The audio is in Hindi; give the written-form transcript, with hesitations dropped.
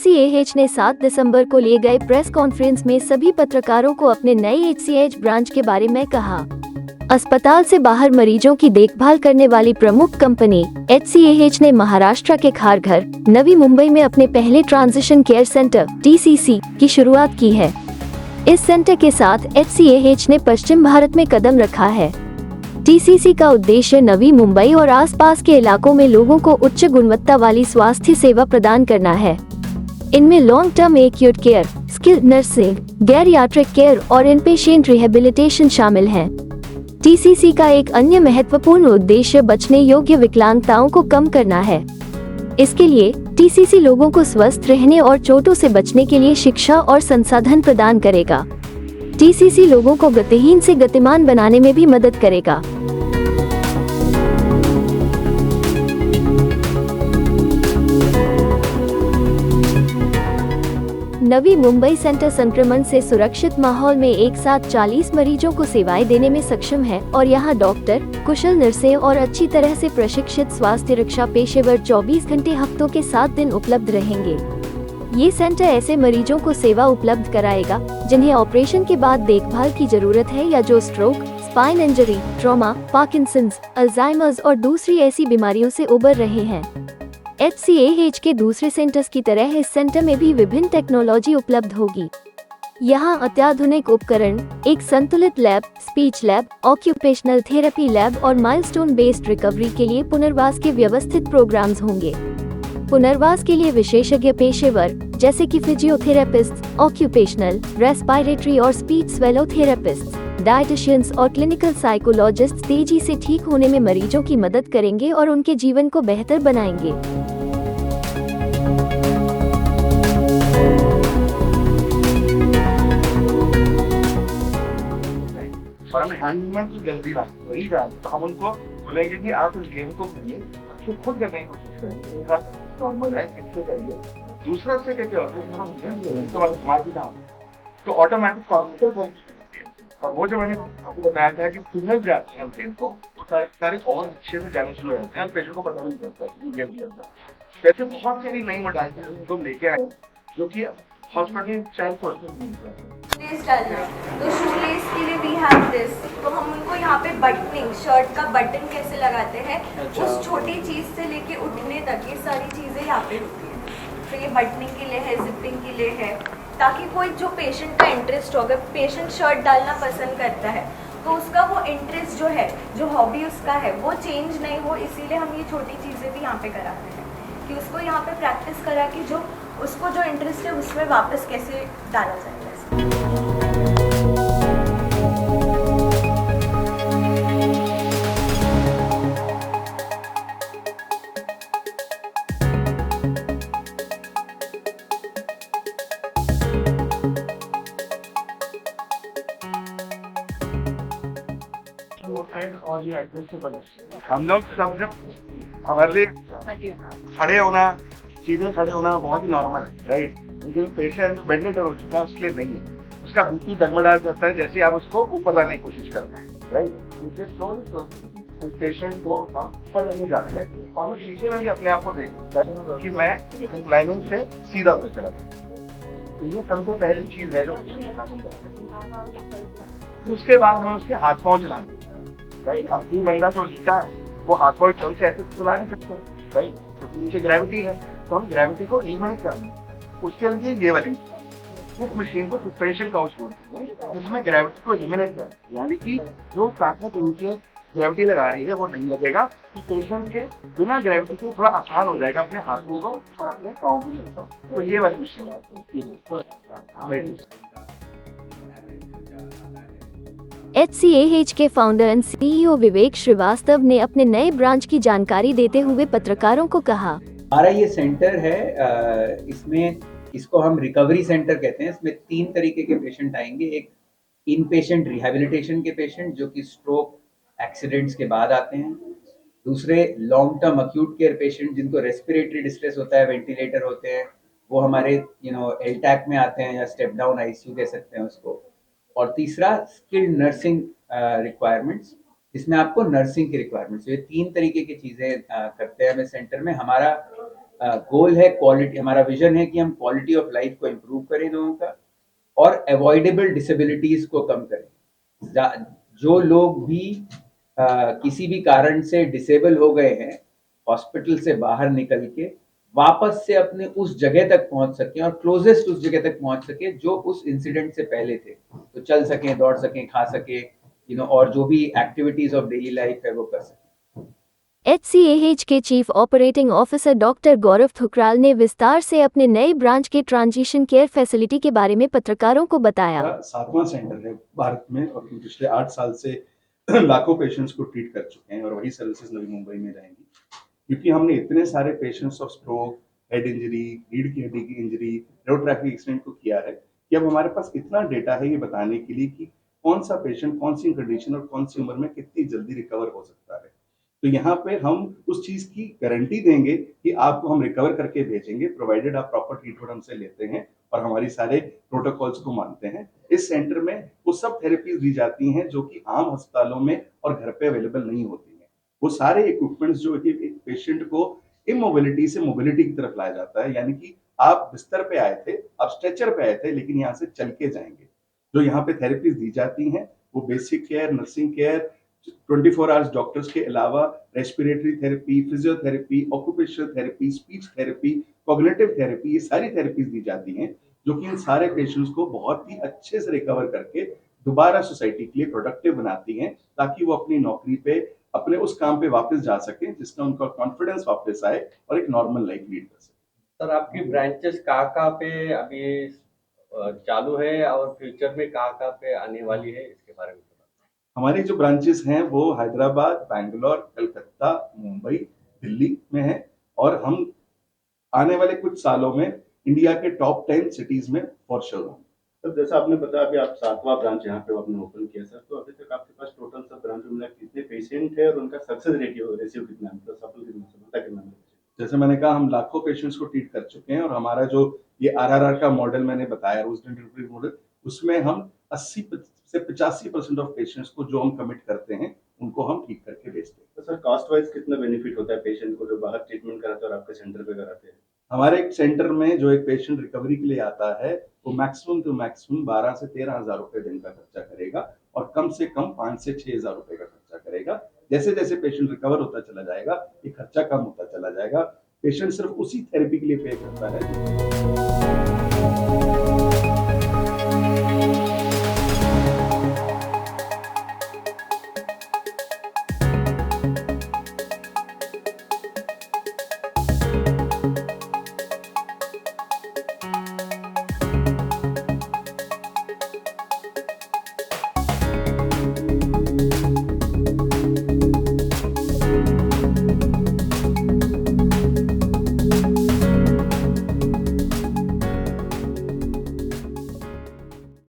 HCAH ने 7 दिसंबर को लिए गए प्रेस कॉन्फ्रेंस में सभी पत्रकारों को अपने नए HCAH ब्रांच के बारे में कहा। अस्पताल से बाहर मरीजों की देखभाल करने वाली प्रमुख कंपनी HCAH ने महाराष्ट्र के खारघर, नवी मुंबई में अपने पहले ट्रांजिशन केयर सेंटर TCC की शुरुआत की है। इस सेंटर के साथ HCAH ने पश्चिम भारत में कदम रखा है। TCC का उद्देश्य नवी मुंबई और आसपास के इलाकों में लोगों को उच्च गुणवत्ता वाली स्वास्थ्य सेवा प्रदान करना है। इनमें long term acute care, skilled nursing, geriatric care और इनपेशेंट रिहेबिलिटेशन शामिल हैं। TCC का एक अन्य महत्वपूर्ण उद्देश्य बचने योग्य विकलांगताओं को कम करना है। इसके लिए TCC लोगों को स्वस्थ रहने और चोटों से बचने के लिए शिक्षा और संसाधन प्रदान करेगा। TCC लोगों को गतिहीन से गतिमान बनाने में भी मदद करेगा। नवी मुंबई सेंटर संक्रमण से सुरक्षित माहौल में एक साथ 40 मरीजों को सेवाएं देने में सक्षम है और यहां डॉक्टर, कुशल नर्सें और अच्छी तरह से प्रशिक्षित स्वास्थ्य रक्षा पेशेवर 24 घंटे हफ्तों के 7 दिन उपलब्ध रहेंगे। ये सेंटर ऐसे मरीजों को सेवा उपलब्ध कराएगा जिन्हें ऑपरेशन के बाद देखभाल की जरूरत है या जो stroke, spine injury, trauma, Parkinson's, Alzheimer's और दूसरी ऐसी बीमारियों से उबर रहे हैं। HCAH के दूसरे सेंटर्स की तरह इस सेंटर में भी विभिन्न टेक्नोलॉजी उपलब्ध होगी। यहाँ अत्याधुनिक उपकरण, एक संतुलित lab, speech lab, occupational therapy lab और माइलस्टोन बेस्ड रिकवरी के लिए पुनर्वास के व्यवस्थित प्रोग्राम्स होंगे। पुनर्वास के लिए विशेषज्ञ पेशेवर जैसे कि फिजियोथेरेपिस्ट, ऑक्यूपेशनल, रेस्पिरेटरी और स्पीच स्वेलोथेरेपिस्ट, डाइटिशियंस और क्लिनिकल साइकोलॉजिस्ट तेजी से ठीक होने में मरीजों की मदद करेंगे और उनके जीवन को बेहतर बनाएंगे। और हमें हैंडमेड की जल्दी वही तो हम उनको बोलेंगे कि आप इस गेम को करिए, तो खुद करने की कोशिश करेंगे, नॉर्मल है इससे करिए। दूसरा से कहते हो तो ऑटोमेटिक और वो जो मैंने आपको बताया था कि सिग्नल जाते हैं ब्रेन को, सारे और अच्छे से जाने शुरू हो जाते हैं, पेशेंट को पता नहीं चलता। वैसे बहुत सारी नई मोडालिटीज हम लेके आए जो कि हॉस्पिटल चाइल्ड शूलेस डालना, तो शूलेस के लिए वी हैव दिस। तो हम उनको यहाँ पे बटनिंग, शर्ट का बटन कैसे लगाते हैं, उस छोटी चीज से लेके उठने तक ये सारी चीजें यहाँ पे होती है। तो ये बटनिंग के लिए है, जिपिंग के लिए है, ताकि कोई जो पेशेंट का इंटरेस्ट हो, अगर पेशेंट शर्ट डालना पसंद करता है तो उसका वो इंटरेस्ट जो है, जो हॉबी उसका है, वो चेंज नहीं हो, इसीलिए हम ये छोटी चीज़ें भी यहाँ पे कराते हैं कि उसको यहाँ पे प्रैक्टिस करा कि जो उसको जो इंटरेस्ट है उसमें वापस कैसे डाला जाए। हम लोग सब जब हमारे लिए खड़े होना, सीधे खड़े होना बहुत ही नॉर्मल है, राइट। लेकिन पेशेंट बेंडेड हो चुका है, उसके लिए नहीं है। उसका बीपी डगमगा जाता है जैसे आप उसको ऊपर लाने की कोशिश करते हैं, राइट। पेशेंट को ऊपर नहीं जाते हैं और शीशे में भी अपने आप को देखता है कि मैं लाइनिंग से सीधा हो चला। तो ये सबसे पहली चीज है जो उसके बाद हमें उसके हाथ पाँव चलाने, राइट। अपनी बंदा जो जीता है वो हाथ पाँव चल से ऐसे चला नहीं सकते, राइट। तो नीचे ग्रेविटी है तो हम ग्रेविटी को एलिमिनेट करते हैं। उसके लिए ये वाली उस मशीन को सस्पेंशन काउच बोलते हैं, जिसमें ग्रेविटी को एलिमिनेट करते हैं, यानी कि जो ताकत नीचे ग्रेविटी लगा रही है वो नहीं लगेगा। पेशेंट के बिना ग्रेविटी के थोड़ा आसान हो जाएगा अपने हाथों को और अपने पाँव को। तो ये वाली मशीन HCAH के फाउंडर एंड CEO विवेक श्रीवास्तव ने अपने नए ब्रांच की जानकारी देते हुए पत्रकारों को कहा, हमारा ये सेंटर है, इसमें इसको हम रिकवरी सेंटर कहते हैं। इसमें 3 तरीके के पेशेंट आएंगे। एक इन पेशेंट रिहेबिलिटेशन के पेशेंट जो कि स्ट्रोक एक्सीडेंट्स के बाद आते हैं। दूसरे long term acute care patient जिनको रेस्पिरेटरी डिस्ट्रेस होता है, वेंटिलेटर होते हैं, वो हमारे एलटैक में आते हैं या स्टेप डाउन ICU कह सकते हैं उसको। और तीसरा स्किल्ड नर्सिंग रिक्वायरमेंट्स, जिसमें आपको नर्सिंग की रिक्वायरमेंट्स। ये 3 तरीके की चीज़ें करते हैं हमें सेंटर में। हमारा गोल है क्वालिटी, हमारा विजन है कि हम क्वालिटी ऑफ लाइफ को इम्प्रूव करें लोगों का और अवॉइडेबल डिसेबिलिटीज को कम करें। जो लोग भी किसी भी कारण से डिसेबल हो गए हैं, हॉस्पिटल से बाहर निकल के वापस से अपने उस जगह तक पहुंच सके और क्लोजेस्ट उस जगह तक पहुंच सके जो उस इंसिडेंट से पहले थे, तो चल सकें, दौड़ सकें, खा सके, और जो भी एक्टिविटीज ऑफ डेली लाइफ है वो कर सकें। HCAH के चीफ ऑपरेटिंग ऑफिसर डॉक्टर गौरव थुकराल ने विस्तार से अपने नए ब्रांच के ट्रांजिशन केयर फैसिलिटी के बारे में पत्रकारों को बताया। 7वां सेंटर है भारत में और पिछले 8 साल से लाखों पेशेंट्स को ट्रीट कर चुके हैं और वही सर्विसेज नवी मुंबई में रहेंगी, क्योंकि हमने इतने सारे patients of stroke, head injury, रीढ़ की हड्डी की इंजरी, रोड ट्रैफिक एक्सीडेंट को किया है कि अब हमारे पास इतना डेटा है ये बताने के लिए कि कौन सा पेशेंट कौन सी कंडीशन और कौन सी उम्र में कितनी जल्दी रिकवर हो सकता है। तो यहाँ पे हम उस चीज की गारंटी देंगे कि आपको हम रिकवर करके भेजेंगे, प्रोवाइडेड आप प्रॉपर ट्रीटमेंट हमसे लेते हैं और हमारी सारे प्रोटोकॉल्स को मानते हैं। इस सेंटर में वो सब थेरेपीज दी जाती हैं जो कि आम अस्पतालों में और घर पे अवेलेबल नहीं होती हैं। वो सारे इक्विपमेंट्स जो कि एक पेशेंट को इमोबिलिटी से मोबिलिटी की तरफ लाया जाता है, यानी कि आप बिस्तर पे आए थे, आप स्ट्रेचर पे आए थे, लेकिन यहाँ से चल के जाएंगे। जो यहाँ पे थेरेपीज दी जाती हैं वो basic care, nursing care, 24 hours doctors के अलावा respiratory therapy, physiotherapy, occupational therapy, speech therapy, cognitive therapy, ये सारी थेरेपीज दी जाती हैं जो कि इन सारे पेशेंट्स को बहुत ही अच्छे से रिकवर करके दोबारा सोसाइटी के लिए प्रोडक्टिव बनाती हैं, ताकि वो अपनी नौकरी पे, अपने उस काम पे वापस जा सकें जिसका उनका कॉन्फिडेंस वापस आए और एक नॉर्मल लाइफ लीड कर सकें। सर, आपकी ब्रांचेस कहाँ पे अभी चालू है और फ्यूचर में कहाँ पे आने वाली है, इसके बारे में बताओ। हमारी जो ब्रांचेस हैं वो हैदराबाद, बैंगलोर, कलकत्ता, मुंबई, दिल्ली में है और हम आने वाले कुछ सालों में इंडिया के टॉप 10 सिटीज में फॉर श्योर होंगे। सर, जैसा आपने बताया अभी आप 7वां ब्रांच यहाँ पे आपने ओपन किया सर, तो अभी तक आपके पास टोटल सब ब्रांच में कितने पेशेंट है और उनका सक्सेस रेशियो कितना है, मतलब सफल कितना है? जैसे मैंने कहा, हम लाखों पेशेंट्स को ट्रीट कर चुके हैं और हमारा जो ये RRR का मॉडल मैंने बताया, रोजडेंट रिकवरी मॉडल, उसमें हम 80 से 85% ऑफ पेशेंट्स को जो हम कमिट करते हैं उनको हम ठीक करके भेजते हैं। तो सर, कॉस्ट वाइज कितना बेनिफिट होता है पेशेंट को जो बाहर ट्रीटमेंट कराते हैं और आपके सेंटर पे कराते हैं? हमारे एक सेंटर में जो एक पेशेंट रिकवरी के लिए आता है वो मैक्सिमम टू मैक्सिमम 12 से 13 हजार रुपए दिन का खर्चा करेगा और कम से कम 5 से 6 हजार रुपए का खर्चा करेगा। जैसे जैसे पेशेंट रिकवर होता चला जाएगा ये खर्चा कम होता चला जाएगा। पेशेंट सिर्फ उसी थेरेपी के लिए पे करता है।